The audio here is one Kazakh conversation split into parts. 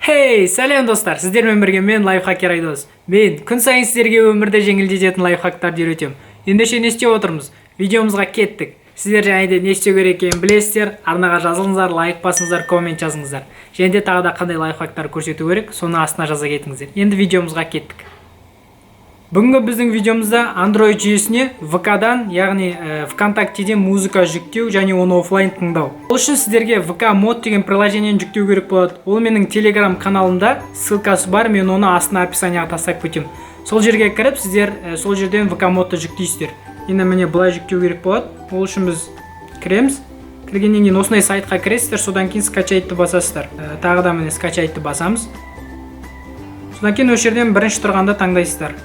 Хей, сәлем достар, сіздермен бірге мен лайфхакер Айдос. Мен күн сайын сіздерге өмірде жеңілдететін лайфхактарды үйретемін. Ендеше не істеп отырмыз? Видеомызға кеттік. Сіздер және де не істеу керек екенін білесіздер. Арнаға жазылыңыздар, лайк басыңыздар, коммент жазыңыздар. Және де тағы да қандай лайфхактар көрсету керек, соны астына жаза кетіңіздер. Енді видеомызға кеттік. Бүгінгі біздің видеомызда Android жүйесіне VK-дан, яғни ВКонтактеден музыка жүктеу және оны офлайн тыңдау. Ол үшін сіздерге VK Mod деген приложениені жүктеу керек болады. Ол менің Telegram каналымда ссылкасы бар, мен оны астына описанияға тастап кетемін. Сол жерге кіріп, сіздер сол жерден VK Modты жүктейсіздер. Енді міне былай жүктеу керек болады. Ол үшін біз кіреміз. Кіргеннен кейін осындай сайтқа кіресіздер, содан кейін скачайтты басасыздар. Тағы да міне скачайтты басамыз. Содан кейін осы жерден бірінші тұрғанда таңдайсыздар.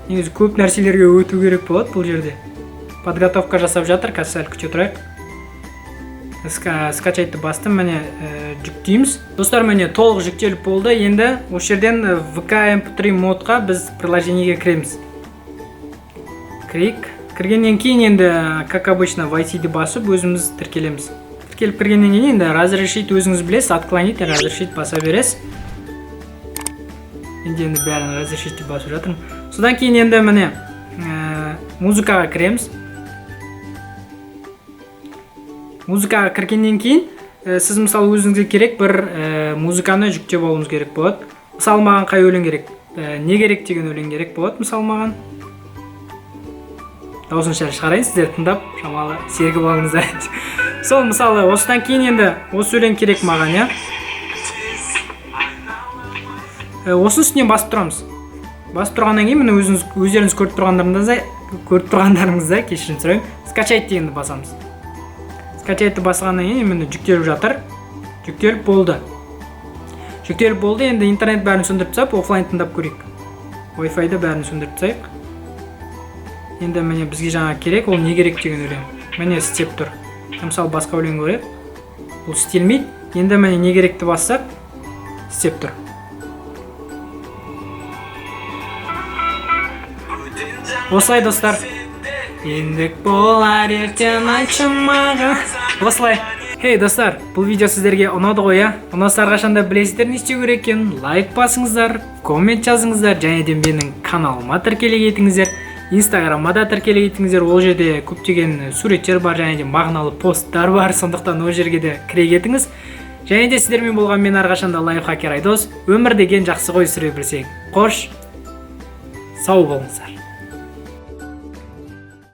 Негізі көп нәрселерге өту керек болады бұл жерде. Подготовка жасап жатыр, қазір сәл күте тұрайық. Скачайтты бастым, міне жүктейміз. Достар, міне толық жүктеліп болды. Енді осы жерден VK MP3 модқа біз приложениеге кіреміз. Кіргеннен кейін енді, как обычно, Войти-ді басып өзіміз тіркелеміз. Тіркеліп кіргеннен кейін енді разрешить өзіңіз білесіз, отклонить, разрешить баса бересіз. Енді бәрін разрешить басып жатырмын. Содан кейін енді міне музыкаға кіреміз. Музыкаға кіргеннен кейін сіз мысалы өзіңізге керек бір музыканы жүктеп алуыңыз керек болады. Мысалы маған қай өлең керек? Не керек деген өлең керек болады мысалы маған. Дауысын сәл шығарайын, сіздер тыңдап, шамалы сергіп алыңыздар. Сол мысалы осыдан кейін енді осы өлең керек маған, я? Осының үстінен басып тұрамыз. Басып тұрғаннан кейін міне өздеріңіз көріп тұрғандарыңызда кешірім сұраймын. Скачайт дегенді басамыз. Скачайтты басқаннан кейін міне жүктеліп жатыр. Жүктеліп болды. Жүктеліп болды, енді интернет бәрін сөндіріп тастап, офлайн тыңдап көрейік. Wi-Fi-да бәрін сөндіріп тастайық. Енді міне бізге жаңа керек, ол не керек деген өлең. Міне істеп тұр. Мысалы басқа өлең көрейік. Бұл істелмейді. Енді міне не керекті бассақ, істеп тұр. Осылай достар. Ендік болар ертең айтшы маған. Осылай. Хей достар, бұл видео сіздерге ұнады ғой, я? Ұнаса әрқашанда білесіздер не істеу керек екенін. Лайк басыңыздар, коммент жазыңыздар, және де менің каналыма тіркеле кетіңіздер. Инстаграмға да тіркеле кетіңіздер. Ол жерде көптеген суреттер бар, және де мағыналы посттар бар. Сондықтан ол жерге де кіре кетіңіз. Және де сіздермен болған мен әрқашанда лайфхакер Айдос. Өмір деген жақсы ғой сүре білсек. Қош, сау болыңыздар.